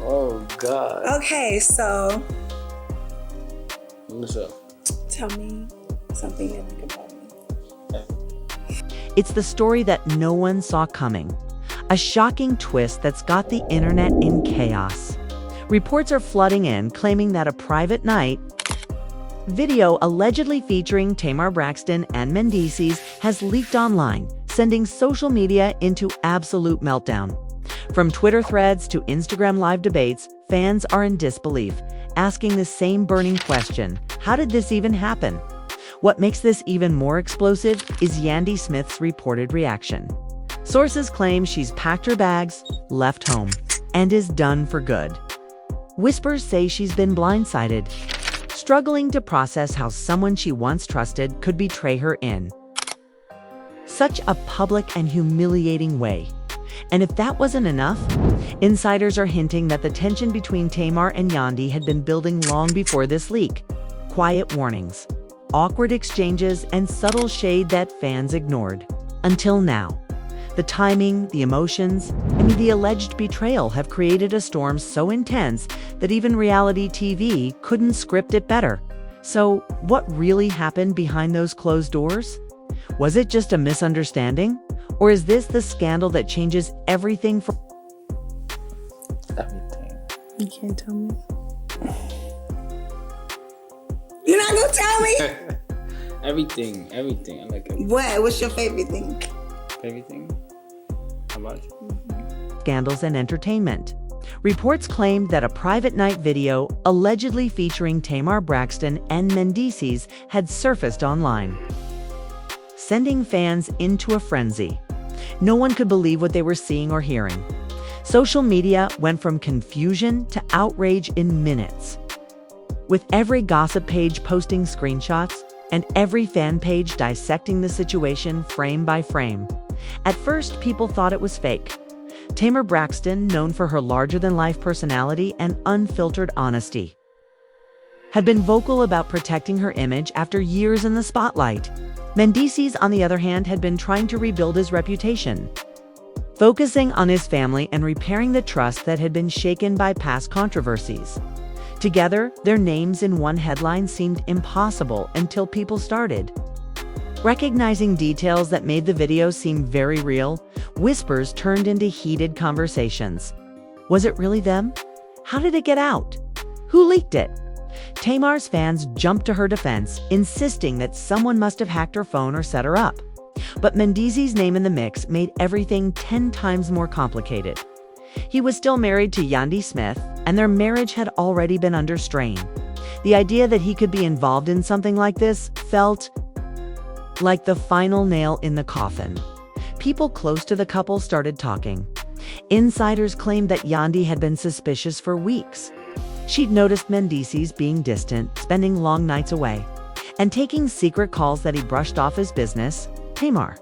Oh God. Okay, so What's up? tell me something you like about me. It's the story that no one saw coming. A shocking twist that's got the internet in chaos. Reports are flooding in claiming that a private night video allegedly featuring Tamar Braxton and Mendeecees has leaked online, sending social media into absolute meltdown. From Twitter threads to Instagram live debates, fans are in disbelief, asking the same burning question: how did this even happen? What makes this even more explosive is Yandy Smith's reported reaction. Sources claim she's packed her bags, left home, and is done for good. Whispers say she's been blindsided, struggling to process how someone she once trusted could betray her in such a public and humiliating way. And if that wasn't enough, insiders are hinting that the tension between Tamar and Yandy had been building long before this leak. Quiet warnings, awkward exchanges, and subtle shade that fans ignored. Until now. The timing, the emotions, the alleged betrayal have created a storm so intense that even reality TV couldn't script it better. So, what really happened behind those closed doors? Was it just a misunderstanding? Or is this the scandal that changes everything for Everything. You can't tell me. You're not gonna tell me? Everything. I like everything. What? What's your favorite thing? Everything. How about you? scandals and entertainment? Reports claimed that a private night video allegedly featuring Tamar Braxton and Mendeecees had surfaced online, sending fans into a frenzy. No one could believe what they were seeing or hearing. Social media went from confusion to outrage in minutes, with every gossip page posting screenshots and every fan page dissecting the situation frame by frame. At first, people thought it was fake. Tamar Braxton, known for her larger-than-life personality and unfiltered honesty, had been vocal about protecting her image after years in the spotlight. Mendeecees, on the other hand, had been trying to rebuild his reputation, focusing on his family and repairing the trust that had been shaken by past controversies. Together, their names in one headline seemed impossible until people started recognizing details that made the video seem very real. Whispers turned into heated conversations. Was it really them? How did it get out? Who leaked it? Tamar's fans jumped to her defense, insisting that someone must have hacked her phone or set her up. But Mendeecees' name in the mix made everything 10 times more complicated. He was still married to Yandy Smith, and their marriage had already been under strain. The idea that he could be involved in something like this felt like the final nail in the coffin. People close to the couple started talking. Insiders claimed that Yandy had been suspicious for weeks. She'd noticed Mendeecees being distant, spending long nights away, and taking secret calls that he brushed off as business. Tamar,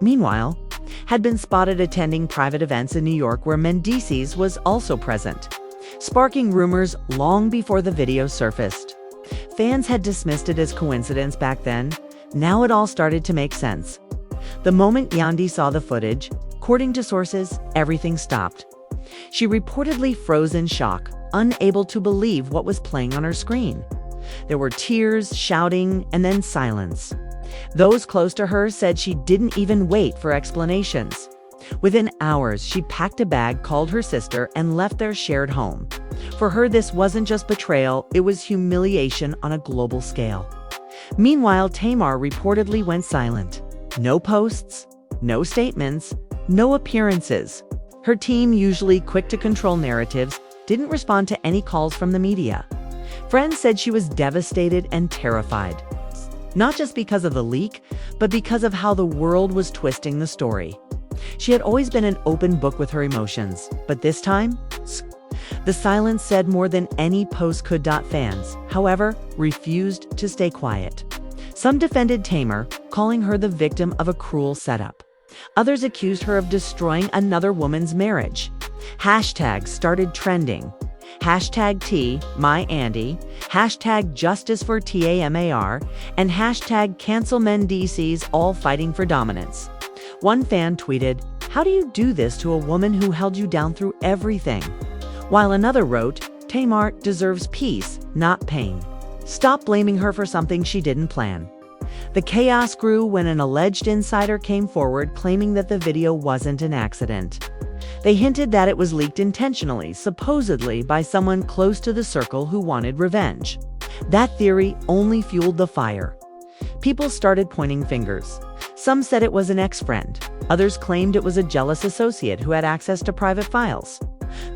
meanwhile, had been spotted attending private events in New York where Mendeecees was also present, sparking rumors long before the video surfaced. Fans had dismissed it as coincidence back then. Now it all started to make sense. The moment Yandy saw the footage, according to sources, everything stopped. She reportedly froze in shock, unable to believe what was playing on her screen. There were tears, shouting, and then silence. Those close to her said she didn't even wait for explanations. Within hours, she packed a bag, called her sister, and left their shared home. For her, this wasn't just betrayal, it was humiliation on a global scale. Meanwhile, Tamar reportedly went silent. No posts, no statements, no appearances. Her team, usually quick to control narratives, didn't respond to any calls from the media. Friends said she was devastated and terrified, not just because of the leak, but because of how the world was twisting the story. She had always been an open book with her emotions, but this time, the silence said more than any post could. Fans, however, refused to stay quiet. Some defended Tamar, calling her the victim of a cruel setup. Others accused her of destroying another woman's marriage. Hashtags started trending. Hashtag T, my Andy, hashtag Justice for Tamar, and hashtag Cancel Mendeecees, all fighting for dominance. One fan tweeted, "How do you do this to a woman who held you down through everything?" While another wrote, "Tamar deserves peace, not pain. Stop blaming her for something she didn't plan." The chaos grew when an alleged insider came forward claiming that the video wasn't an accident. They hinted that it was leaked intentionally, supposedly by someone close to the circle who wanted revenge. That theory only fueled the fire. People started pointing fingers. Some said it was an ex-friend. Others claimed it was a jealous associate who had access to private files.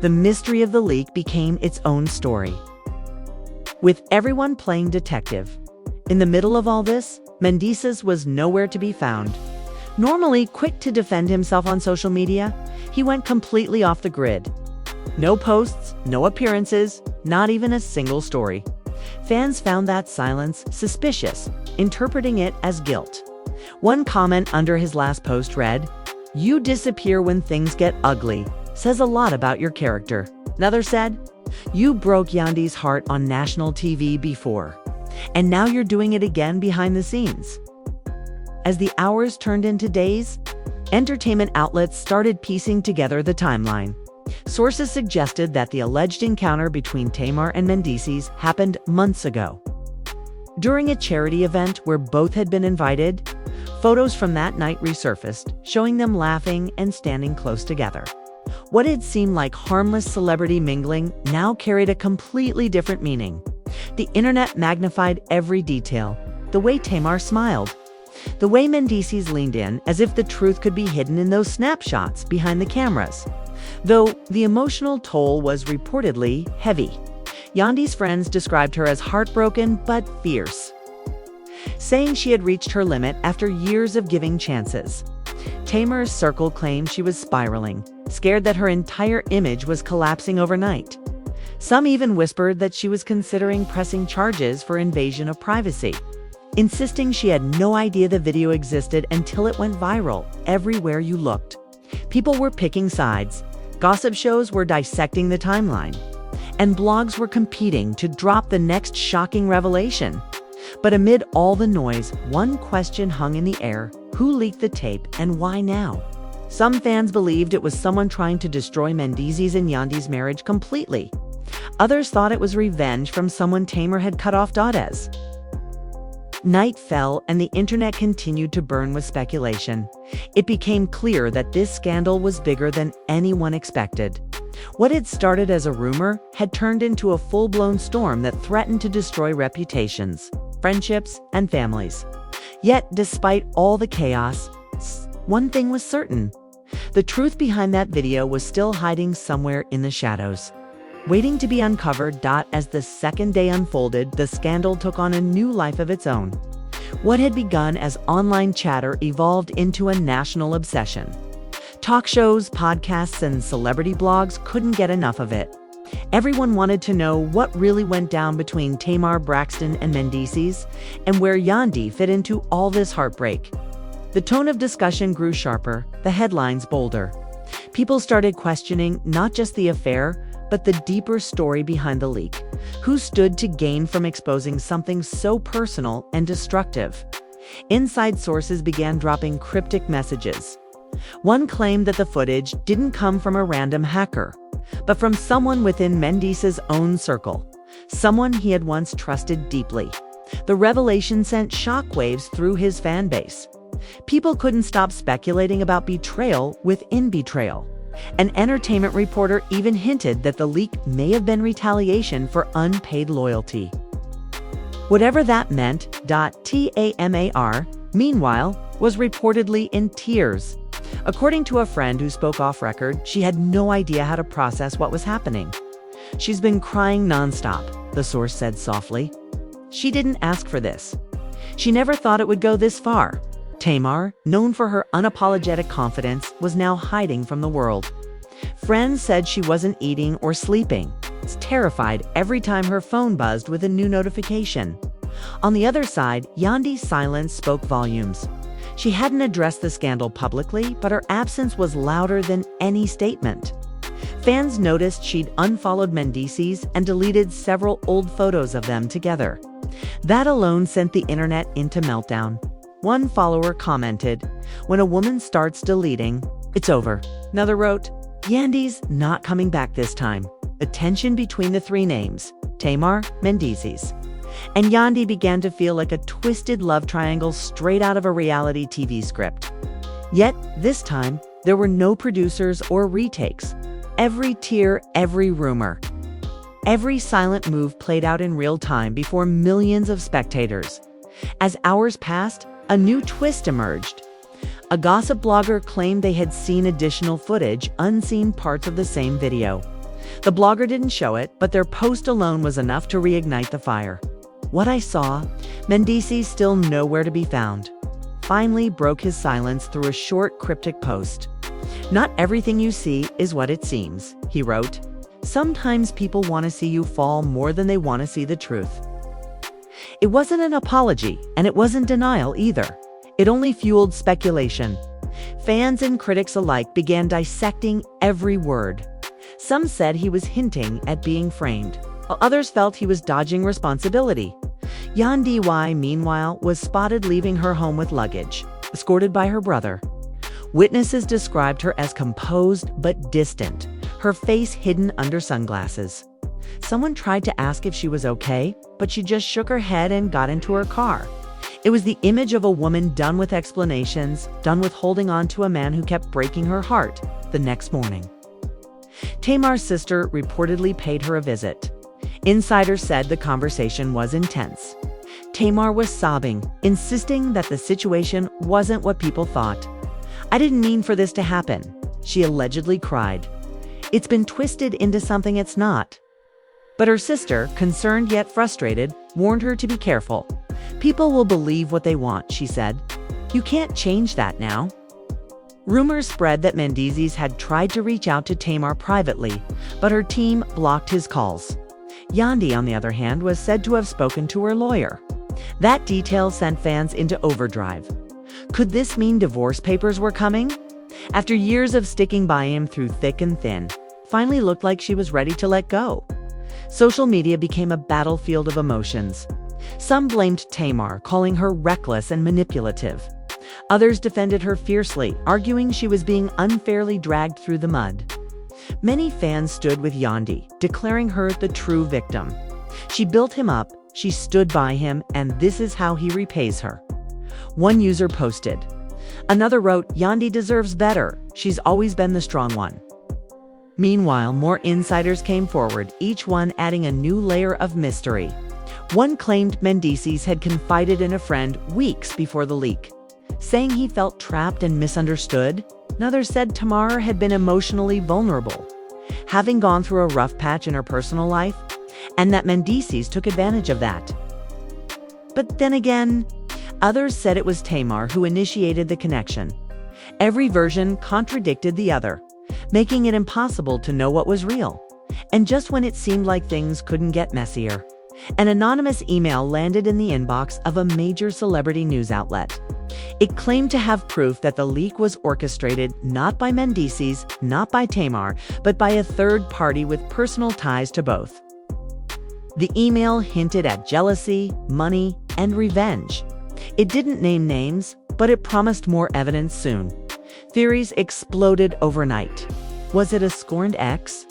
The mystery of the leak became its own story, with everyone playing detective. In the middle of all this, Mendeecees was nowhere to be found. Normally quick to defend himself on social media, he went completely off the grid. No posts, no appearances, not even a single story. Fans found that silence suspicious, interpreting it as guilt. One comment under his last post read, "You disappear when things get ugly. Says a lot about your character." Another said, "You broke Yandy's heart on national TV before, and now you're doing it again behind the scenes." As the hours turned into days, entertainment outlets started piecing together the timeline. Sources suggested that the alleged encounter between Tamar and Mendeecees happened months ago. During a charity event where both had been invited, photos from that night resurfaced, showing them laughing and standing close together. What had seemed like harmless celebrity mingling now carried a completely different meaning. The internet magnified every detail: the way Tamar smiled, the way Mendeecees leaned in as if the truth could be hidden in those snapshots behind the cameras. Though the emotional toll was reportedly heavy. Yandy's friends described her as heartbroken but fierce, saying she had reached her limit after years of giving chances. Tamar's circle claimed she was spiraling, scared that her entire image was collapsing overnight. Some even whispered that she was considering pressing charges for invasion of privacy, insisting she had no idea the video existed until it went viral everywhere you looked. People were picking sides, gossip shows were dissecting the timeline, and blogs were competing to drop the next shocking revelation. But amid all the noise, one question hung in the air: who leaked the tape and why now? Some fans believed it was someone trying to destroy Mendeecees and Yandy's marriage completely. Others thought it was revenge from someone Tamar had cut off as. Night fell and the internet continued to burn with speculation. It became clear that this scandal was bigger than anyone expected. What had started as a rumor had turned into a full-blown storm that threatened to destroy reputations, friendships, and families. Yet, despite all the chaos, one thing was certain: the truth behind that video was still hiding somewhere in the shadows, waiting to be uncovered. As the second day unfolded, the scandal took on a new life of its own. What had begun as online chatter evolved into a national obsession. Talk shows, podcasts, and celebrity blogs couldn't get enough of it. Everyone wanted to know what really went down between Tamar Braxton and Mendeecees, and where Yandy fit into all this heartbreak. The tone of discussion grew sharper, the headlines bolder. People started questioning not just the affair, but the deeper story behind the leak. Who stood to gain from exposing something so personal and destructive? Inside sources began dropping cryptic messages. One claimed that the footage didn't come from a random hacker, but from someone within Mendeecees' own circle, someone he had once trusted deeply. The revelation sent shockwaves through his fan base. People couldn't stop speculating about betrayal within betrayal. An entertainment reporter even hinted that the leak may have been retaliation for unpaid loyalty. Whatever that meant, Tamar, meanwhile, was reportedly in tears. According to a friend who spoke off record, she had no idea how to process what was happening. "She's been crying nonstop," the source said softly. "She didn't ask for this. She never thought it would go this far." Tamar, known for her unapologetic confidence, was now hiding from the world. Friends said she wasn't eating or sleeping, terrified every time her phone buzzed with a new notification. On the other side, Yandy's silence spoke volumes. She hadn't addressed the scandal publicly, but her absence was louder than any statement. Fans noticed she'd unfollowed Mendeecees and deleted several old photos of them together. That alone sent the internet into meltdown. One follower commented, "When a woman starts deleting, it's over." Another wrote, "Yandy's not coming back this time." The tension between the three names, Tamar Mendeecees and Yandy, began to feel like a twisted love triangle straight out of a reality TV script. Yet, this time, there were no producers or retakes. Every tear, every rumor, every silent move played out in real time before millions of spectators. As hours passed, a new twist emerged. A gossip blogger claimed they had seen additional footage, unseen parts of the same video. The blogger didn't show it, but their post alone was enough to reignite the fire. "What I saw, Mendeecees still nowhere to be found," finally broke his silence through a short, cryptic post. "Not everything you see is what it seems," he wrote. "Sometimes people want to see you fall more than they want to see the truth." It wasn't an apology, and it wasn't denial either. It only fueled speculation. Fans and critics alike began dissecting every word. Some said he was hinting at being framed, while others felt he was dodging responsibility. Yandy, meanwhile, was spotted leaving her home with luggage, escorted by her brother. Witnesses described her as composed but distant, her face hidden under sunglasses. Someone tried to ask if she was okay, but she just shook her head and got into her car. It was the image of a woman done with explanations, done with holding on to a man who kept breaking her heart. The next morning, Tamar's sister reportedly paid her a visit. Insiders said the conversation was intense. Tamar was sobbing, insisting that the situation wasn't what people thought. "I didn't mean for this to happen," she allegedly cried. "It's been twisted into something it's not." But her sister, concerned yet frustrated, warned her to be careful. "People will believe what they want," she said. "You can't change that now." Rumors spread that Mendeecees had tried to reach out to Tamar privately, but her team blocked his calls. Yandy, on the other hand, was said to have spoken to her lawyer. That detail sent fans into overdrive. Could this mean divorce papers were coming? After years of sticking by him through thick and thin, finally looked like she was ready to let go. Social media became a battlefield of emotions. Some blamed Tamar, calling her reckless and manipulative. Others defended her fiercely, arguing she was being unfairly dragged through the mud. Many fans stood with Yandy, declaring her the true victim. She built him up, she stood by him, and this is how he repays her. One user posted. Another wrote, "Yandy deserves better. She's always been the strong one." Meanwhile, more insiders came forward, each one adding a new layer of mystery. One claimed Mendeecees had confided in a friend weeks before the leak, saying he felt trapped and misunderstood. Another said Tamar had been emotionally vulnerable, having gone through a rough patch in her personal life, and that Mendeecees took advantage of that. But then again, others said it was Tamar who initiated the connection. Every version contradicted the other, making it impossible to know what was real. And just when it seemed like things couldn't get messier, an anonymous email landed in the inbox of a major celebrity news outlet. It claimed to have proof that the leak was orchestrated not by Mendeecees, not by Tamar, but by a third party with personal ties to both. The email hinted at jealousy, money, and revenge. It didn't name names, but it promised more evidence soon. Theories exploded overnight. Was it a scorned ex?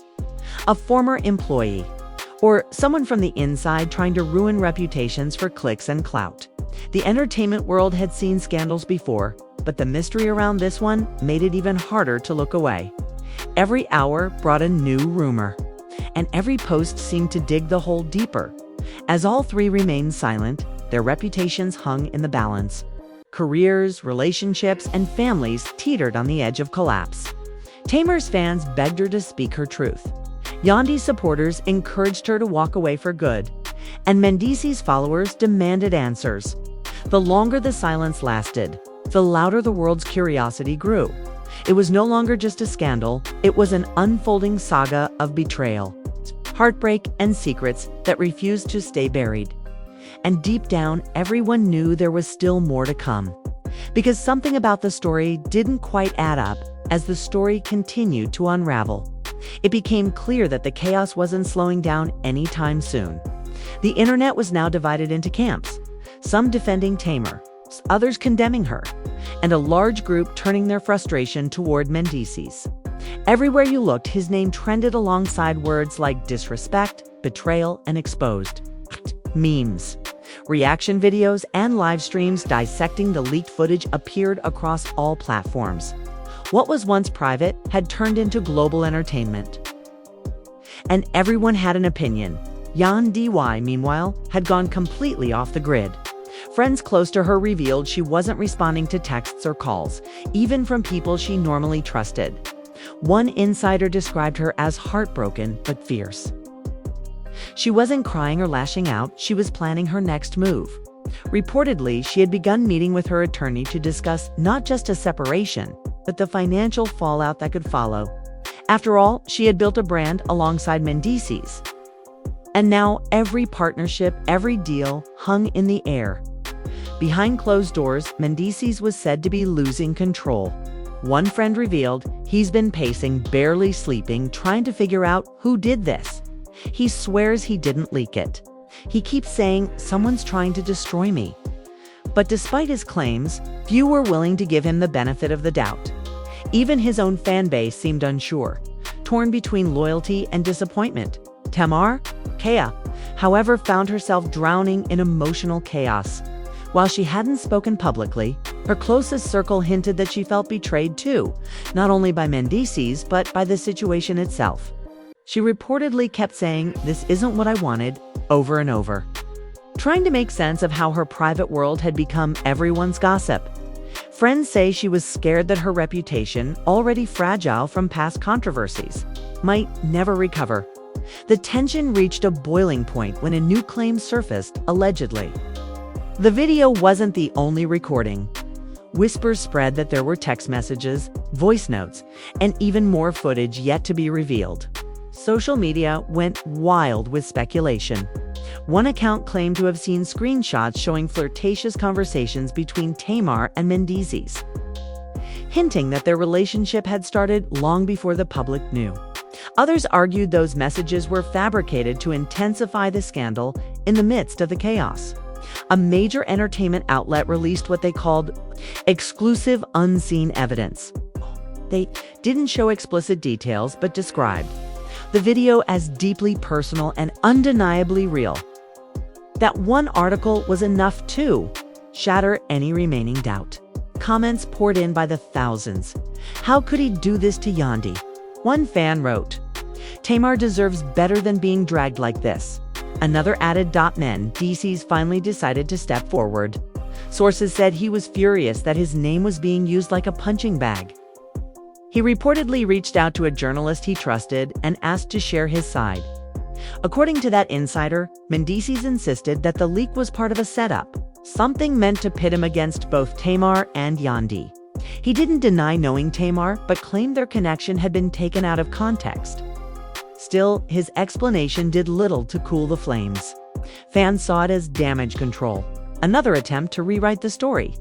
A former employee? Or someone from the inside trying to ruin reputations for clicks and clout? The entertainment world had seen scandals before, but the mystery around this one made it even harder to look away. Every hour brought a new rumor, and every post seemed to dig the hole deeper. As all three remained silent, their reputations hung in the balance. Careers, relationships, and families teetered on the edge of collapse. Tamar's fans begged her to speak her truth. Yandy's supporters encouraged her to walk away for good, and Mendeecees' followers demanded answers. The longer the silence lasted, the louder the world's curiosity grew. It was no longer just a scandal, it was an unfolding saga of betrayal, heartbreak, and secrets that refused to stay buried. And deep down, everyone knew there was still more to come. Because something about the story didn't quite add up as the story continued to unravel. It became clear that the chaos wasn't slowing down anytime soon. The internet was now divided into camps, some defending Tamar, others condemning her, and a large group turning their frustration toward Mendeecees. Everywhere you looked, his name trended alongside words like disrespect, betrayal, and exposed. Memes, reaction videos, and live streams dissecting the leaked footage appeared across all platforms. What was once private had turned into global entertainment. And everyone had an opinion. Yandy, meanwhile, had gone completely off the grid. Friends close to her revealed she wasn't responding to texts or calls, even from people she normally trusted. One insider described her as heartbroken but fierce. She wasn't crying or lashing out, she was planning her next move. Reportedly, she had begun meeting with her attorney to discuss not just a separation, but the financial fallout that could follow. After all, she had built a brand alongside Mendeecees. And now every partnership, every deal hung in the air. Behind closed doors, Mendeecees was said to be losing control. One friend revealed he's been pacing, barely sleeping, trying to figure out who did this. He swears he didn't leak it. He keeps saying, "Someone's trying to destroy me." But despite his claims, few were willing to give him the benefit of the doubt. Even his own fan base seemed unsure, torn between loyalty and disappointment. Tamar, however, found herself drowning in emotional chaos. While she hadn't spoken publicly, her closest circle hinted that she felt betrayed too, not only by Mendeecees, but by the situation itself. She reportedly kept saying, "This isn't what I wanted," over and over, trying to make sense of how her private world had become everyone's gossip. Friends say she was scared that her reputation, already fragile from past controversies, might never recover. The tension reached a boiling point when a new claim surfaced, allegedly. The video wasn't the only recording. Whispers spread that there were text messages, voice notes, and even more footage yet to be revealed. Social media went wild with speculation. One account claimed to have seen screenshots showing flirtatious conversations between Tamar and Mendeecees, hinting that their relationship had started long before the public knew. Others argued those messages were fabricated to intensify the scandal in the midst of the chaos. A major entertainment outlet released what they called exclusive unseen evidence. They didn't show explicit details, but described the video as deeply personal and undeniably real. That one article was enough to shatter any remaining doubt. Comments poured in by the thousands. How could he do this to Yandy? One fan wrote, "Tamar deserves better than being dragged like this." Another added, "Mendeecees finally decided to step forward." Sources said he was furious that his name was being used like a punching bag. He reportedly reached out to a journalist he trusted and asked to share his side. According to that insider, Mendeecees insisted that the leak was part of a setup, something meant to pit him against both Tamar and Yandy. He didn't deny knowing Tamar, but claimed their connection had been taken out of context. Still, his explanation did little to cool the flames. Fans saw it as damage control, another attempt to rewrite the story.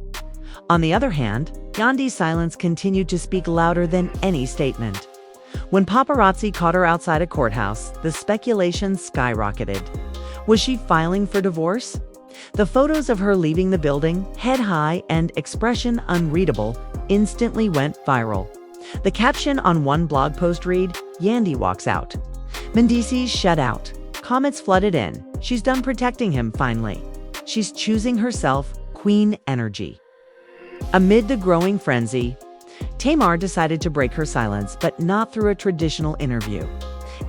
On the other hand, Yandy's silence continued to speak louder than any statement. When paparazzi caught her outside a courthouse, the speculation skyrocketed. Was she filing for divorce? The photos of her leaving the building, head high and expression unreadable, instantly went viral. The caption on one blog post read, "Yandy walks out." Mendeecees shut out. Comments flooded in. She's done protecting him, finally. She's choosing herself, queen energy. Amid the growing frenzy, Tamar decided to break her silence, but not through a traditional interview.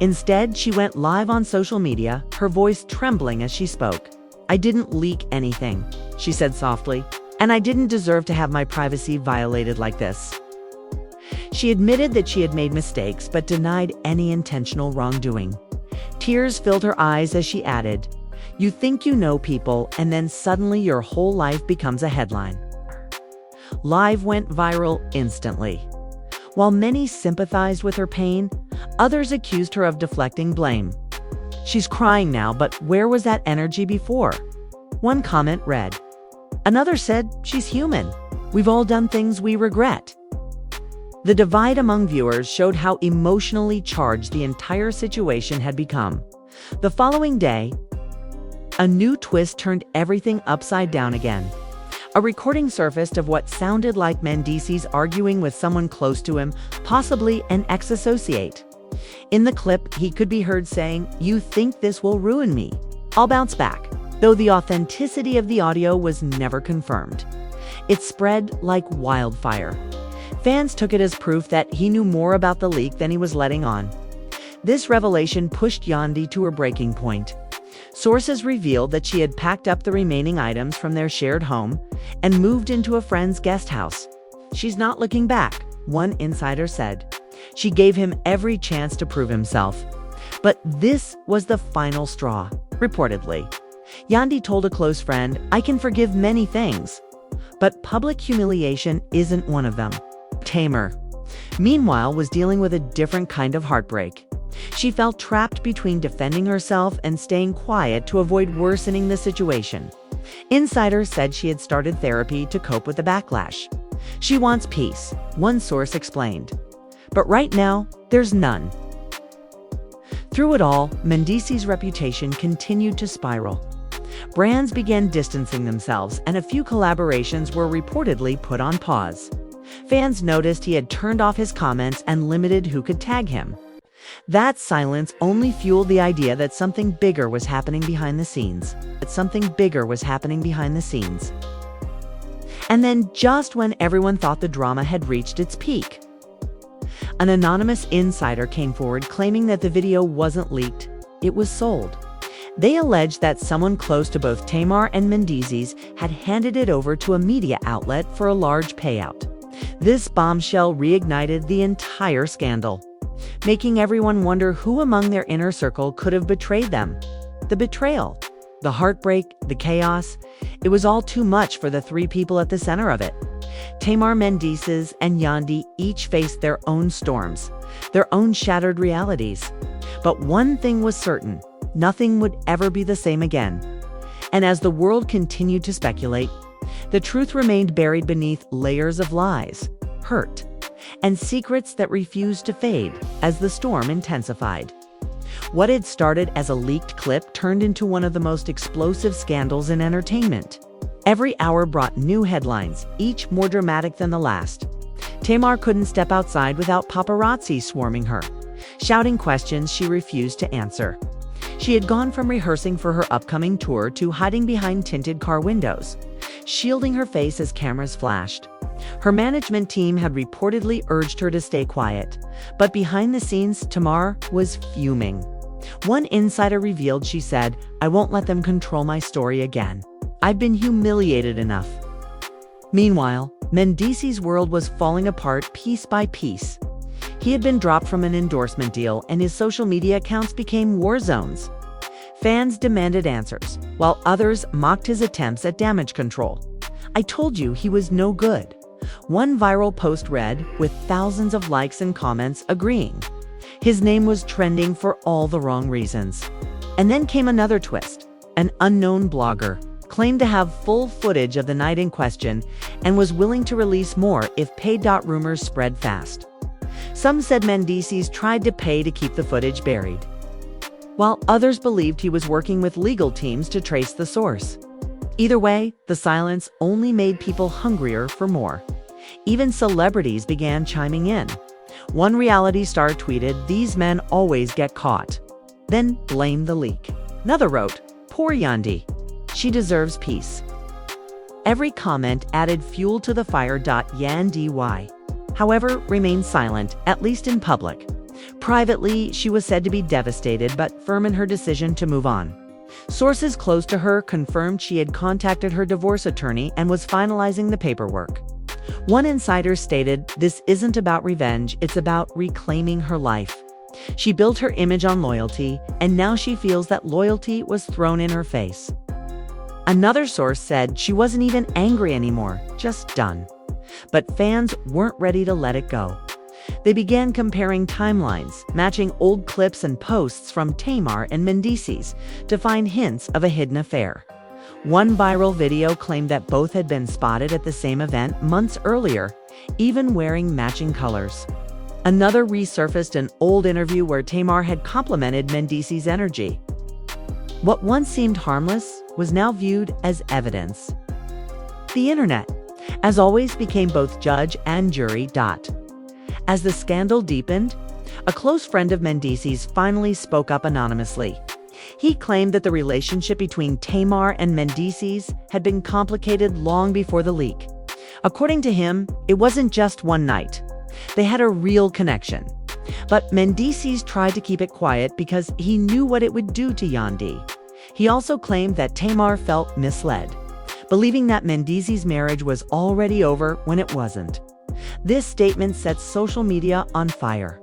Instead, she went live on social media, her voice trembling as she spoke. "I didn't leak anything," she said softly, "and I didn't deserve to have my privacy violated like this." She admitted that she had made mistakes, but denied any intentional wrongdoing. Tears filled her eyes as she added, "You think you know people, and then suddenly your whole life becomes a headline." Live went viral instantly. While many sympathized with her pain, others accused her of deflecting blame. "She's crying now, but where was that energy before?" One comment read. Another said, "She's human. We've all done things we regret." The divide among viewers showed how emotionally charged the entire situation had become. The following day, a new twist turned everything upside down again. A recording surfaced of what sounded like Mendeecees arguing with someone close to him, possibly an ex-associate. In the clip, he could be heard saying, "You think this will ruin me? I'll bounce back," though the authenticity of the audio was never confirmed. It spread like wildfire. Fans took it as proof that he knew more about the leak than he was letting on. This revelation pushed Yandy to her breaking point. Sources revealed that she had packed up the remaining items from their shared home and moved into a friend's guest house. "She's not looking back," one insider said. She gave him every chance to prove himself. But this was the final straw, reportedly. Yandy told a close friend, "I can forgive many things, but public humiliation isn't one of them." Tamar, meanwhile, was dealing with a different kind of heartbreak. She felt trapped between defending herself and staying quiet to avoid worsening the situation. Insiders said she had started therapy to cope with the backlash. "She wants peace," one source explained. "But right now, there's none." Through it all, Mendeecees' reputation continued to spiral. Brands began distancing themselves, and a few collaborations were reportedly put on pause. Fans noticed he had turned off his comments and limited who could tag him. That silence only fueled the idea that something bigger was happening behind the scenes. And then, just when everyone thought the drama had reached its peak, an anonymous insider came forward claiming that the video wasn't leaked, it was sold. They alleged that someone close to both Tamar and Mendeecees had handed it over to a media outlet for a large payout. This bombshell reignited the entire scandal, making everyone wonder who among their inner circle could have betrayed them. The betrayal, the heartbreak, the chaos, it was all too much for the three people at the center of it. Tamar Mendeecees and Yandy each faced their own storms, their own shattered realities. But one thing was certain: nothing would ever be the same again. And as the world continued to speculate, the truth remained buried beneath layers of lies, hurt, and secrets that refused to fade as the storm intensified. What had started as a leaked clip turned into one of the most explosive scandals in entertainment. Every hour brought new headlines, each more dramatic than the last. Tamar couldn't step outside without paparazzi swarming her, shouting questions she refused to answer. She had gone from rehearsing for her upcoming tour to hiding behind tinted car windows, shielding her face as cameras flashed. Her management team had reportedly urged her to stay quiet, but behind the scenes, Tamar was fuming. One insider revealed she said, "I won't let them control my story again. I've been humiliated enough." Meanwhile, Mendeecees' world was falling apart piece by piece. He had been dropped from an endorsement deal, and his social media accounts became war zones. Fans demanded answers, while others mocked his attempts at damage control. "I told you he was no good," one viral post read, with thousands of likes and comments agreeing. His name was trending for all the wrong reasons. And then came another twist. An unknown blogger claimed to have full footage of the night in question and was willing to release more if paid. Rumors spread fast. Some said Mendeecees tried to pay to keep the footage buried, while others believed he was working with legal teams to trace the source. Either way, the silence only made people hungrier for more. Even celebrities began chiming in. One reality star tweeted, "These men always get caught," then blamed the leak. Another wrote, "Poor Yandy. She deserves peace." Every comment added fuel to the fire. Yandy, however, remained silent, at least in public. Privately, she was said to be devastated but firm in her decision to move on. Sources close to her confirmed she had contacted her divorce attorney and was finalizing the paperwork. One insider stated, "This isn't about revenge, it's about reclaiming her life. She built her image on loyalty, and now she feels that loyalty was thrown in her face." Another source said she wasn't even angry anymore, just done. But fans weren't ready to let it go. They began comparing timelines, matching old clips and posts from Tamar and Mendeecees to find hints of a hidden affair. One viral video claimed that both had been spotted at the same event months earlier, even wearing matching colors. Another resurfaced an old interview where Tamar had complimented Mendeecees' energy. What once seemed harmless was now viewed as evidence. The internet, as always, became both judge and jury. As the scandal deepened, a close friend of Mendeecees finally spoke up anonymously. He claimed that the relationship between Tamar and Mendeecees had been complicated long before the leak. According to him, it wasn't just one night. They had a real connection. But Mendeecees tried to keep it quiet because he knew what it would do to Yandy. He also claimed that Tamar felt misled, believing that Mendeecees' marriage was already over when it wasn't. This statement set social media on fire.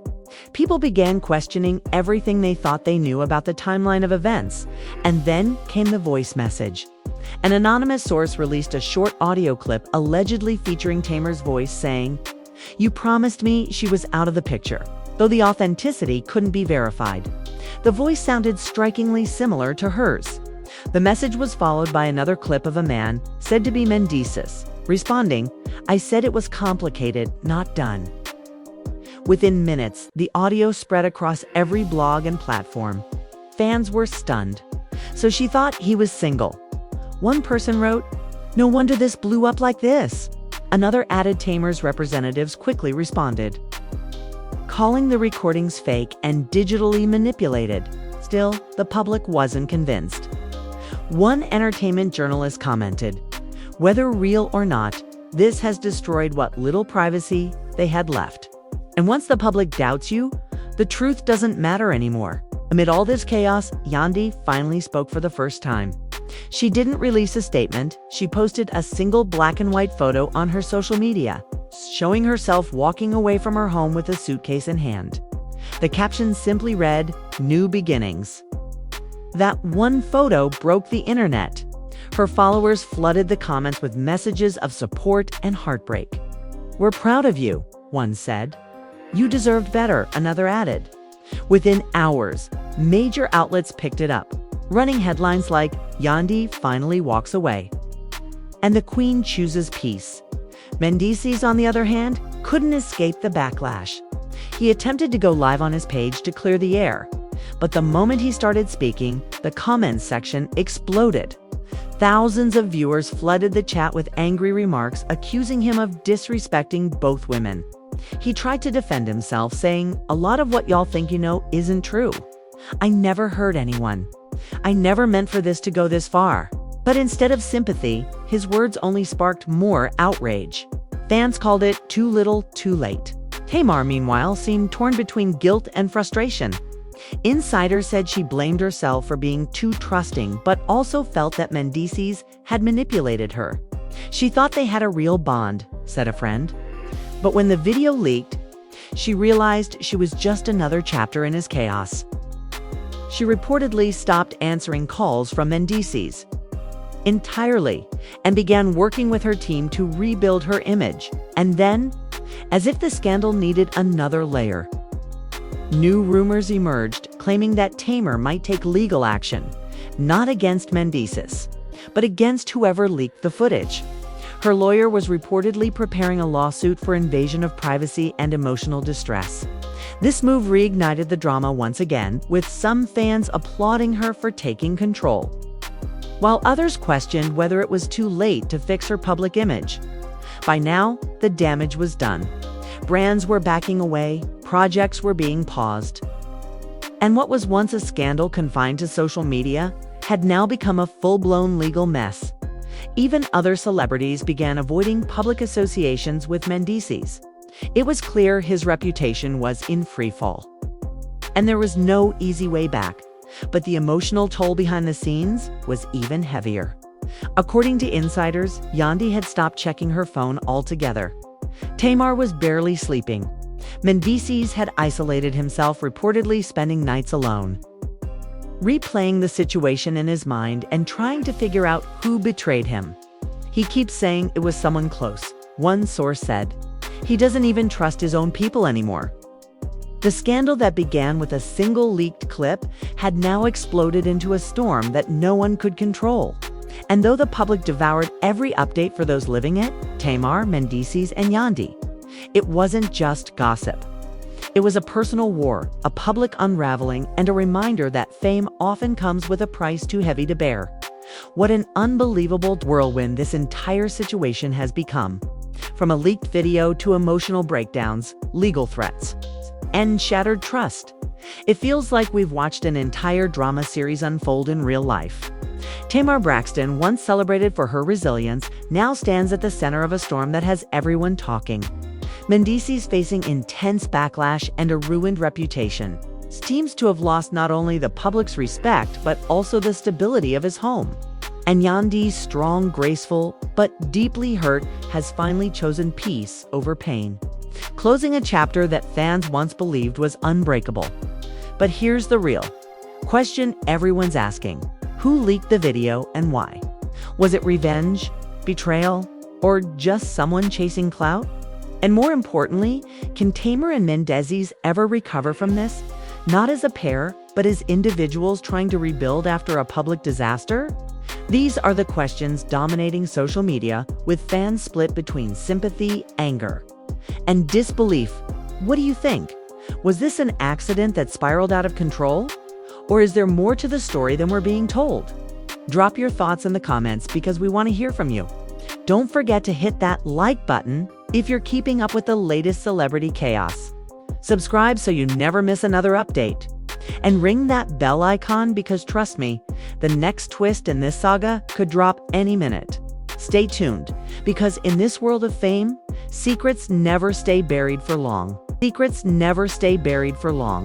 People began questioning everything they thought they knew about the timeline of events, and then came the voice message. An anonymous source released a short audio clip allegedly featuring Tamar's voice saying, "You promised me she was out of the picture," though the authenticity couldn't be verified. The voice sounded strikingly similar to hers. The message was followed by another clip of a man, said to be Mendeecees, responding, "I said it was complicated, not done." Within minutes, the audio spread across every blog and platform. Fans were stunned. So she thought he was single. One person wrote, "No wonder this blew up like this." Another added Tamar's representatives quickly responded, calling the recordings fake and digitally manipulated. Still, the public wasn't convinced. One entertainment journalist commented, "Whether real or not, this has destroyed what little privacy they had left." And once the public doubts you, the truth doesn't matter anymore. Amid all this chaos, Yandy finally spoke for the first time. She didn't release a statement. She posted a single black and white photo on her social media, showing herself walking away from her home with a suitcase in hand. The caption simply read, "New beginnings." That one photo broke the internet. Her followers flooded the comments with messages of support and heartbreak. "We're proud of you," one said. "You deserved better," another added. Within hours, major outlets picked it up, running headlines like, "Yandy finally walks away," and "The Queen chooses peace." Mendeecees, on the other hand, couldn't escape the backlash. He attempted to go live on his page to clear the air, but the moment he started speaking, the comments section exploded. Thousands of viewers flooded the chat with angry remarks, accusing him of disrespecting both women. He tried to defend himself, saying, "A lot of what y'all think you know isn't true. I never hurt anyone. I never meant for this to go this far." But instead of sympathy, his words only sparked more outrage. Fans called it too little, too late. Tamar, meanwhile, seemed torn between guilt and frustration. Insiders said she blamed herself for being too trusting, but also felt that Mendeecees had manipulated her. "She thought they had a real bond," said a friend. But when the video leaked, she realized she was just another chapter in his chaos. She reportedly stopped answering calls from Mendeecees entirely and began working with her team to rebuild her image. And then, as if the scandal needed another layer, new rumors emerged claiming that Tamar might take legal action, not against Mendeecees, but against whoever leaked the footage. Her lawyer was reportedly preparing a lawsuit for invasion of privacy and emotional distress. This move reignited the drama once again, with some fans applauding her for taking control, while others questioned whether it was too late to fix her public image. By now, the damage was done. Brands were backing away, projects were being paused. And what was once a scandal confined to social media had now become a full-blown legal mess. Even other celebrities began avoiding public associations with Mendeecees. It was clear his reputation was in freefall. And there was no easy way back. But the emotional toll behind the scenes was even heavier. According to insiders, Yandy had stopped checking her phone altogether. Tamar was barely sleeping. Mendeecees had isolated himself, reportedly spending nights alone, replaying the situation in his mind and trying to figure out who betrayed him. "He keeps saying it was someone close," one source said. "He doesn't even trust his own people anymore." The scandal that began with a single leaked clip had now exploded into a storm that no one could control. And though the public devoured every update for those living it, Tamar, Mendeecees, and Yandy, it wasn't just gossip. It was a personal war, a public unraveling, and a reminder that fame often comes with a price too heavy to bear. What an unbelievable whirlwind this entire situation has become. From a leaked video to emotional breakdowns, legal threats, and shattered trust. It feels like we've watched an entire drama series unfold in real life. Tamar Braxton, once celebrated for her resilience, now stands at the center of a storm that has everyone talking. Mendeecees facing intense backlash and a ruined reputation. Seems to have lost not only the public's respect, but also the stability of his home. And Yandy, strong, graceful, but deeply hurt, has finally chosen peace over pain, closing a chapter that fans once believed was unbreakable. But here's the real question everyone's asking. Who leaked the video and why? Was it revenge, betrayal, or just someone chasing clout? And more importantly, can Tamar and Mendeecees ever recover from this? Not as a pair, but as individuals trying to rebuild after a public disaster? These are the questions dominating social media, with fans split between sympathy, anger, and disbelief. What do you think? Was this an accident that spiraled out of control? Or is there more to the story than we're being told? Drop your thoughts in the comments because we want to hear from you. Don't forget to hit that like button if you're keeping up with the latest celebrity chaos. Subscribe so you never miss another update. And ring that bell icon because trust me, the next twist in this saga could drop any minute. Stay tuned, because in this world of fame, secrets never stay buried for long. Secrets never stay buried for long.